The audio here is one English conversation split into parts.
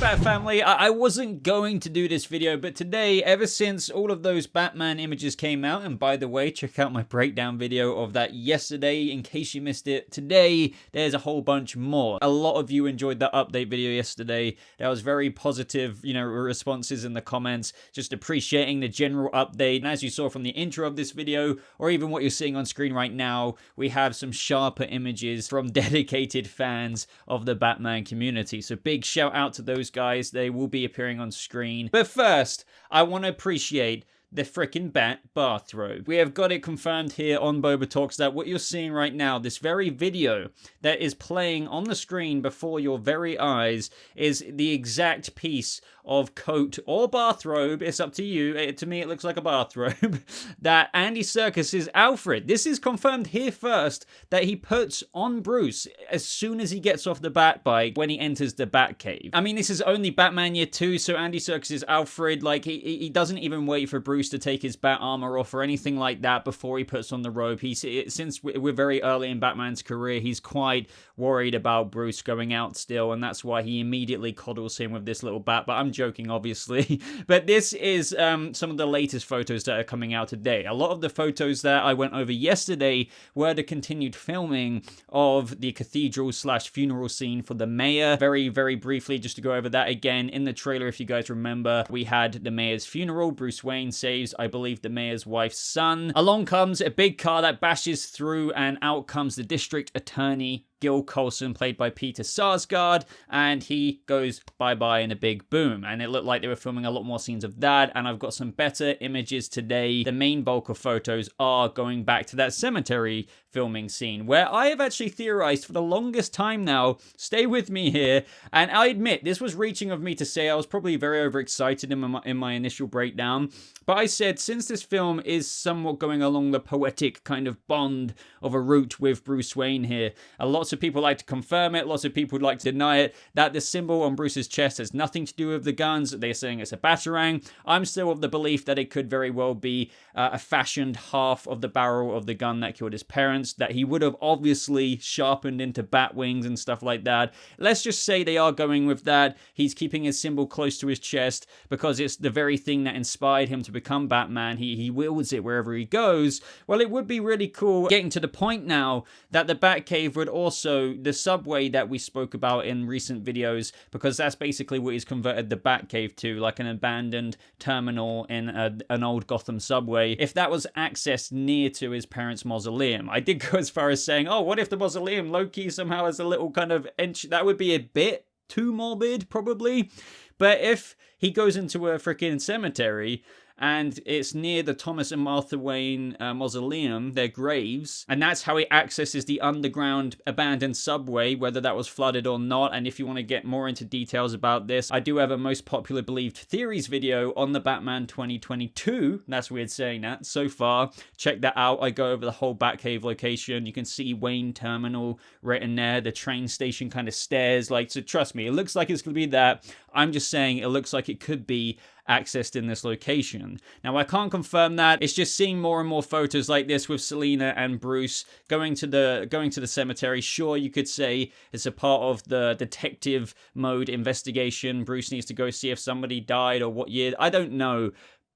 Bat family, I wasn't going to do this video, but today, ever since all of those Batman images came out, and by the way, check out my breakdown video of that yesterday in case you missed it. Today, there's a whole bunch more. A lot of you enjoyed that update video yesterday. There was very positive, responses in the comments, just appreciating the general update. And as you saw from the intro of this video, or even what you're seeing on screen right now, we have some sharper images from dedicated fans of the Batman community. So big shout out to those guys. They will be appearing on screen. But first, I want to appreciate the frickin' Bat bathrobe. We have got it confirmed here on BobaTalks that what you're seeing right now, this very video that is playing on the screen before your very eyes, is the exact piece of coat or bathrobe, it's up to you, to me it looks like a bathrobe, that Andy Serkis's Alfred, this is confirmed here first, that he puts on Bruce as soon as he gets off the Bat bike when he enters the Batcave. I mean, this is only Batman Year 2, so Andy Serkis's Alfred, like, he doesn't even wait for Bruce to take his bat armor off or anything like that before he puts on the robe. Since we're very early in Batman's career, he's quite worried about Bruce going out still, and that's why he immediately coddles him with this little bat. But I'm joking, obviously. But this is some of the latest photos that are coming out today. A lot of the photos that I went over yesterday were the continued filming of the cathedral/funeral scene for the mayor. Very, very briefly, just to go over that again, in the trailer, if you guys remember, we had the mayor's funeral. Bruce Wayne saves, I believe, the mayor's wife's son. Along comes a big car that bashes through, and out comes the district attorney, Gil Coulson, played by Peter Sarsgaard, and he goes bye-bye in a big boom. And it looked like they were filming a lot more scenes of that, and I've got some better images today. The main bulk of photos are going back to that cemetery filming scene, where I have actually theorized for the longest time now, stay with me here, and I admit, this was reaching of me to say, I was probably very overexcited in my initial breakdown, but I said, since this film is somewhat going along the poetic kind of bond of a route with Bruce Wayne here, lots of people like to confirm it, lots of people would like to deny it, that the symbol on Bruce's chest has nothing to do with the guns. They're saying it's a batarang. I'm still of the belief that it could very well be a fashioned half of the barrel of the gun that killed his parents, that he would have obviously sharpened into bat wings and stuff like that. Let's just say they are going with that. He's keeping his symbol close to his chest because it's the very thing that inspired him to become Batman. He wields it wherever he goes. Well, it would be really cool getting to the point now that the Batcave would also, the subway that we spoke about in recent videos, because that's basically what he's converted the Batcave to, like an abandoned terminal in an old Gotham subway. If that was accessed near to his parents' mausoleum, I did go as far as saying, oh, what if the mausoleum low-key somehow has a little kind of that would be a bit too morbid, probably. But if he goes into a freaking cemetery and it's near the Thomas and Martha Wayne mausoleum, their graves, and that's how he accesses the underground abandoned subway, whether that was flooded or not. And if you want to get more into details about this, I do have a most popular believed theories video on the Batman 2022, that's weird saying that, so far. Check that out. I go over the whole Batcave location. You can see Wayne Terminal written there, the train station kind of stairs, like, so trust me, it looks like it's going to be that. I'm just saying it looks like it could be accessed in this location. Now, I can't confirm that. It's just seeing more and more photos like this with Selina and Bruce going to the cemetery. Sure, you could say it's a part of the detective mode investigation. Bruce needs to go see if somebody died or what year. I don't know.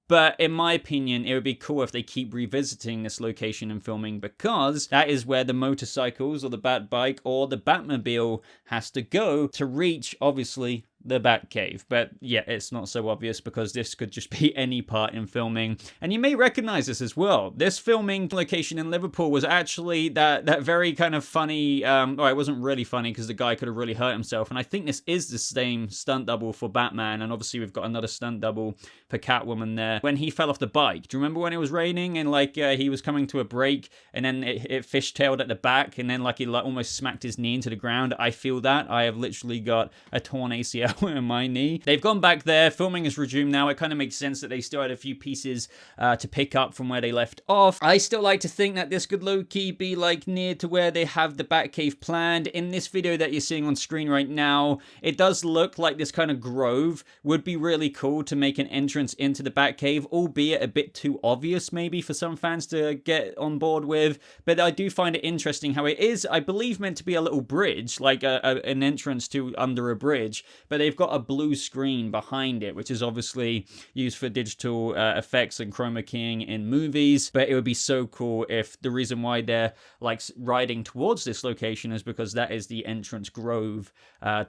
But in my opinion, it would be cool if they keep revisiting this location and filming, because that is where the motorcycles or the Bat bike or the Batmobile has to go to reach, obviously, the Batcave. But yeah, it's not so obvious because this could just be any part in filming. And you may recognize this as well. This filming location in Liverpool was actually that very kind of funny, well, it wasn't really funny because the guy could have really hurt himself. And I think this is the same stunt double for Batman. And obviously we've got another stunt double for Catwoman there. When he fell off the bike, do you remember when it was raining and like he was coming to a break and then it fishtailed at the back and then like he like almost smacked his knee into the ground? I feel that. I have literally got a torn ACL in my knee. They've gone back there. Filming is resumed now. It kind of makes sense that they still had a few pieces to pick up from where they left off. I still like to think that this could low-key be like near to where they have the Batcave planned. In this video that you're seeing on screen right now, it does look like this kind of grove would be really cool to make an entrance into the Batcave, albeit a bit too obvious maybe for some fans to get on board with. But I do find it interesting how it is, I believe, meant to be a little bridge, like an entrance to under a bridge, but they've got a blue screen behind it, which is obviously used for digital effects and chroma keying in movies. But it would be so cool if the reason why they're like riding towards this location is because that is the entrance grove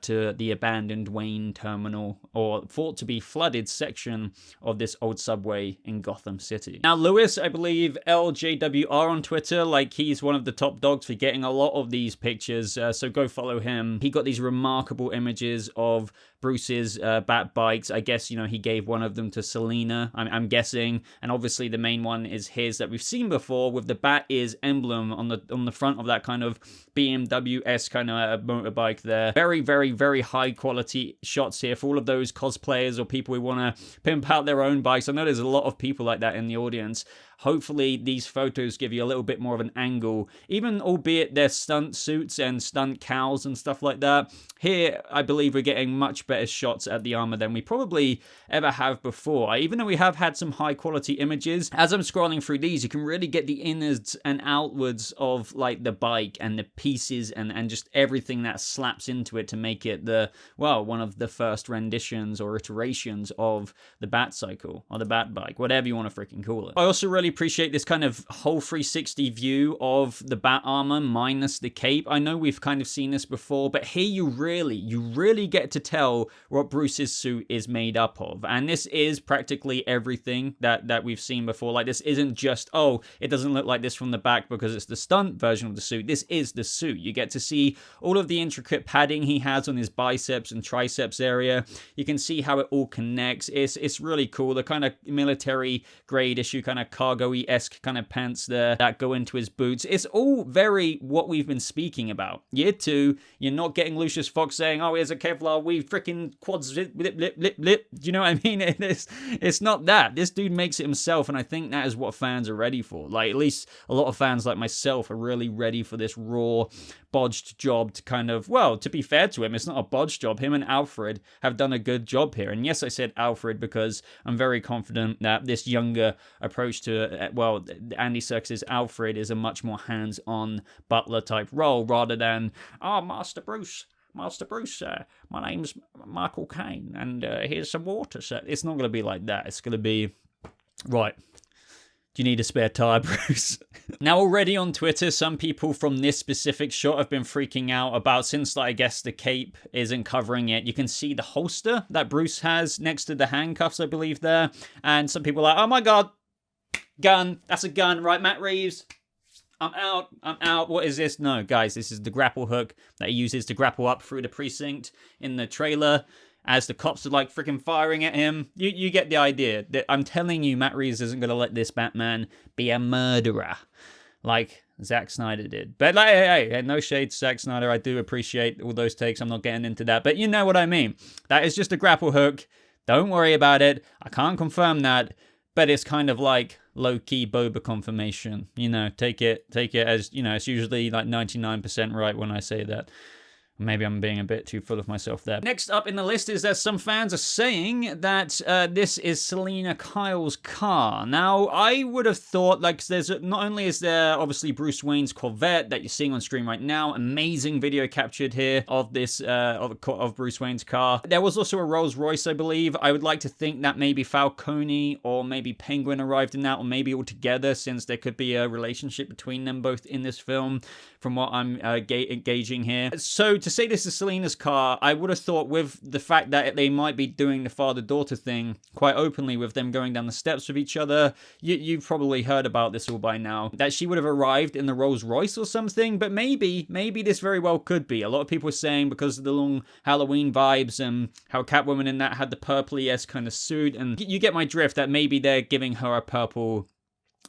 to the abandoned Wayne terminal, or thought to be flooded section of this old subway in Gotham City. Now, Lewis, I believe LJWR on Twitter, like he's one of the top dogs for getting a lot of these pictures, so go follow him. He got these remarkable images of Bruce's bat bikes. I guess, you know, he gave one of them to Selina, I'm guessing, and obviously the main one is his that we've seen before with the bat ears emblem on the front of that kind of BMW-esque kind of motorbike there. Very, very, very high quality shots here for all of those cosplayers or people who want to pimp out their own bikes. I know there's a lot of people like that in the audience. Hopefully these photos give you a little bit more of an angle, even albeit they're stunt suits and stunt cows and stuff like that. Here, I believe we're getting much better shots at the armor than we probably ever have before. Even though we have had some high quality images, as I'm scrolling through these, you can really get the innards and outwards of like the bike and the pieces and just everything that slaps into it to make it one of the first renditions or iterations of the Bat Cycle or the Bat Bike, whatever you want to freaking call it. I also really appreciate this kind of whole 360 view of the bat armor minus the cape. I know we've kind of seen this before, but here you really get to tell what Bruce's suit is made up of. And this is practically everything that we've seen before. Like, this isn't just, oh, it doesn't look like this from the back because it's the stunt version of the suit. This is the suit. You get to see all of the intricate padding he has on his biceps and triceps area. You can see how it all connects. It's really cool. The kind of military grade issue kind of cargo-y-esque kind of pants there that go into his boots. It's all very what we've been speaking about. Year 2, you're not getting Lucius Fox saying, oh, here's a Kevlar weave, freaking quads, lip. Do you know what I mean? It's not that. This dude makes it himself, and I think that is what fans are ready for. Like, at least a lot of fans like myself are really ready for this raw, bodged job to kind of, well, to be fair to him, it's not a bodged job. Him and Alfred have done a good job here. And yes, I said Alfred because I'm very confident that this younger approach to, Andy Serkis's Alfred is a much more hands-on butler type role rather than, oh, Master Bruce, my name's Michael Caine, and here's some water. So it's not going to be like that. It's going to be, right, do you need a spare tire, Bruce? Now, already on Twitter, some people from this specific shot have been freaking out about, since, I guess, the cape isn't covering it, you can see the holster that Bruce has next to the handcuffs, I believe, there. And some people are like, oh my god, gun, that's a gun, right, Matt Reeves? I'm out. What is this? No, guys, this is the grapple hook that he uses to grapple up through the precinct in the trailer as the cops are like freaking firing at him. You get the idea. I'm telling you, Matt Reeves isn't going to let this Batman be a murderer like Zack Snyder did. But like, hey, no shade to Zack Snyder. I do appreciate all those takes. I'm not getting into that. But you know what I mean. That is just a grapple hook. Don't worry about it. I can't confirm that. But it's kind of like low-key Boba confirmation. You know, take it as, you know, it's usually like 99% right when I say that. Maybe I'm being a bit too full of myself there. Next up in the list is that some fans are saying that this is Selina Kyle's car. Now, I would have thought, like, not only is there obviously Bruce Wayne's Corvette that you're seeing on screen right now, amazing video captured here of this, of Bruce Wayne's car. There was also a Rolls Royce, I believe. I would like to think that maybe Falcone or maybe Penguin arrived in that, or maybe all together, since there could be a relationship between them both in this film, from what I'm gauging here. So, to say this is Selina's car, I would have thought, with the fact that they might be doing the father-daughter thing quite openly with them going down the steps with each other, you've probably heard about this all by now, that she would have arrived in the Rolls Royce or something. But maybe this very well could be. A lot of people are saying because of the long Halloween vibes and how Catwoman in that had the purpley-esque kind of suit, and you get my drift, that maybe they're giving her a purple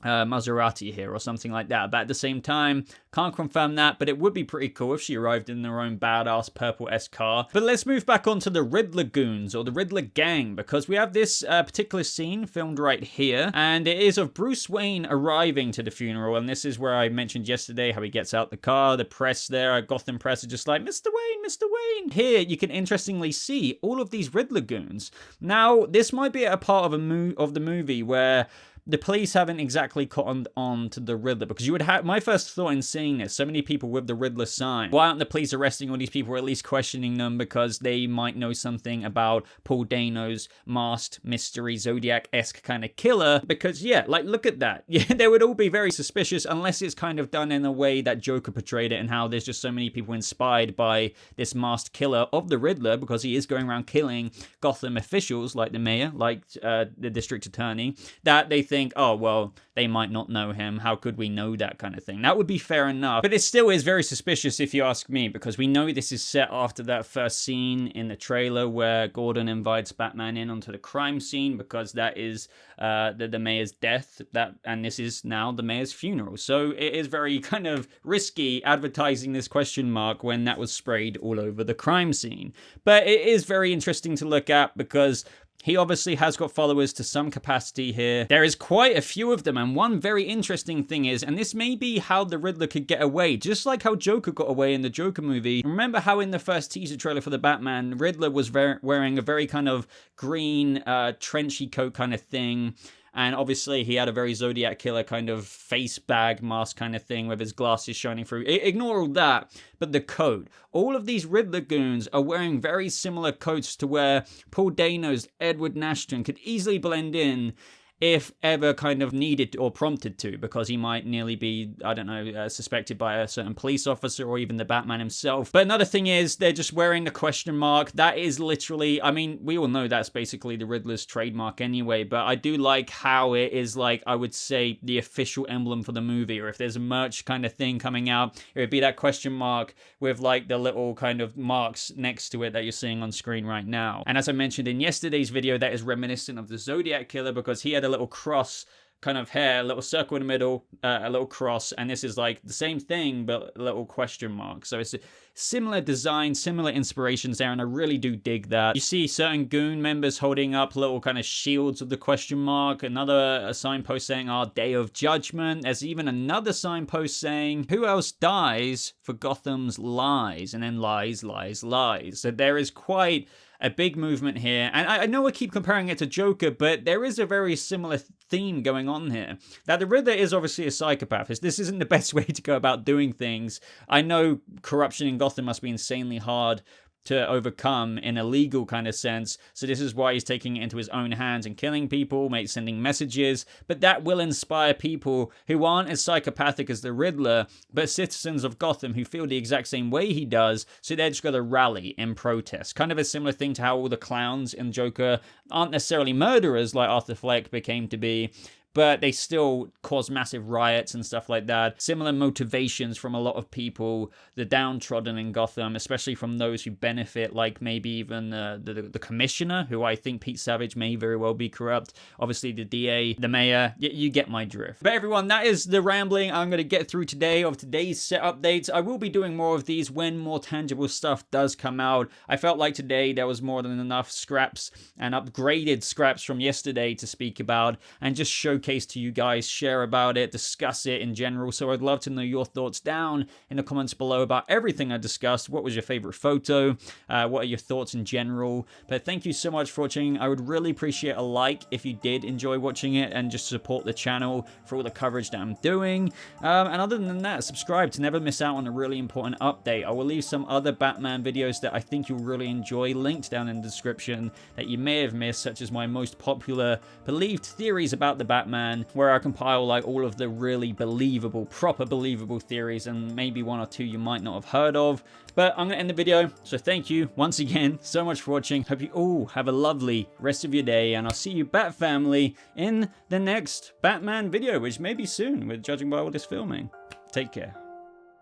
Maserati here or something like that. But at the same time, can't confirm that, but it would be pretty cool if she arrived in her own badass purple-esque car. But let's move back onto the Riddler goons, or the Riddler gang, because we have this particular scene filmed right here, and it is of Bruce Wayne arriving to the funeral. And this is where I mentioned yesterday how he gets out the car. The press there, Gotham press, are just like, Mr. Wayne, Mr. Wayne. Here you can interestingly see all of these Riddler goons. Now, this might be a part of the movie where the police haven't exactly cottoned on to the Riddler, because you would have, my first thought in seeing this, so many people with the Riddler sign, why aren't the police arresting all these people, or at least questioning them, because they might know something about Paul Dano's masked mystery Zodiac-esque kind of killer? Because yeah, like, look at that. Yeah, they would all be very suspicious unless it's kind of done in a way that Joker portrayed it, and how there's just so many people inspired by this masked killer of the Riddler, because he is going around killing Gotham officials like the mayor, like the district attorney, that they think, oh, well, they might not know him. How could we know that kind of thing? That would be fair enough. But it still is very suspicious if you ask me, because we know this is set after that first scene in the trailer where Gordon invites Batman in onto the crime scene, because that is the mayor's death, and this is now the mayor's funeral. So it is very kind of risky advertising this question mark when that was sprayed all over the crime scene. But it is very interesting to look at, because he obviously has got followers to some capacity here. There is quite a few of them, and one very interesting thing is, and this may be how the Riddler could get away, just like how Joker got away in the Joker movie. Remember how in the first teaser trailer for the Batman, Riddler was wearing a very kind of green, trenchy coat kind of thing. And obviously, he had a very Zodiac killer kind of face bag mask kind of thing with his glasses shining through. Ignore all that, but the coat. All of these Riddler goons are wearing very similar coats to where Paul Dano's Edward Nashton could easily blend in if ever kind of needed or prompted to, because he might nearly be, I don't know, suspected by a certain police officer or even the Batman himself. But another thing is, they're just wearing the question mark. That is literally, I mean, we all know that's basically the Riddler's trademark anyway, but I do like how it is, like, I would say, the official emblem for the movie, or if there's a merch kind of thing coming out, it would be that question mark with, like, the little kind of marks next to it that you're seeing on screen right now. And as I mentioned in yesterday's video, that is reminiscent of the Zodiac killer, because he had a little cross kind of hair, a little circle in the middle, a little cross, and this is like the same thing but a little question mark. So it's a similar design, similar inspirations there, and I really do dig that. You see certain goon members holding up little kind of shields of the question mark, another signpost saying our day of judgment. There's even another signpost saying who else dies for Gotham's lies, and then lies, lies, lies. So there is quite a big movement here, and I know I keep comparing it to Joker, but there is a very similar theme going on here. Now, the Riddler is obviously a psychopath. This isn't the best way to go about doing things. I know corruption in Gotham must be insanely hard to overcome in a legal kind of sense, so this is why he's taking it into his own hands and killing people, sending messages, but that will inspire people who aren't as psychopathic as the Riddler, but citizens of Gotham who feel the exact same way he does, so they're just going to rally in protest. Kind of a similar thing to how all the clowns in Joker aren't necessarily murderers like Arthur Fleck became to be, but they still cause massive riots and stuff like that. Similar motivations from a lot of people, the downtrodden in Gotham, especially from those who benefit, like maybe even the commissioner, who I think Pete Savage may very well be corrupt. Obviously the DA, the mayor, you get my drift. But everyone, that is the rambling I'm going to get through today of today's set updates. I will be doing more of these when more tangible stuff does come out. I felt like today there was more than enough scraps and upgraded scraps from yesterday to speak about and just showcase to you guys, share about it, discuss it in general. So I'd love to know your thoughts down in the comments below about everything I discussed. What was your favorite photo? What are your thoughts in general? But thank you so much for watching. I would really appreciate a like if you did enjoy watching it, and just support the channel for all the coverage that I'm doing. And other than that, subscribe to never miss out on a really important update. I will leave some other Batman videos that I think you'll really enjoy linked down in the description that you may have missed, such as my most popular believed theories about the Batman, where I compile like all of the really believable, proper believable theories, and maybe one or two you might not have heard of. But I'm going to end the video, so thank you once again so much for watching. Hope you all have a lovely rest of your day, and I'll see you, Bat Family, in the next Batman video, which may be soon, judging by all this filming. Take care.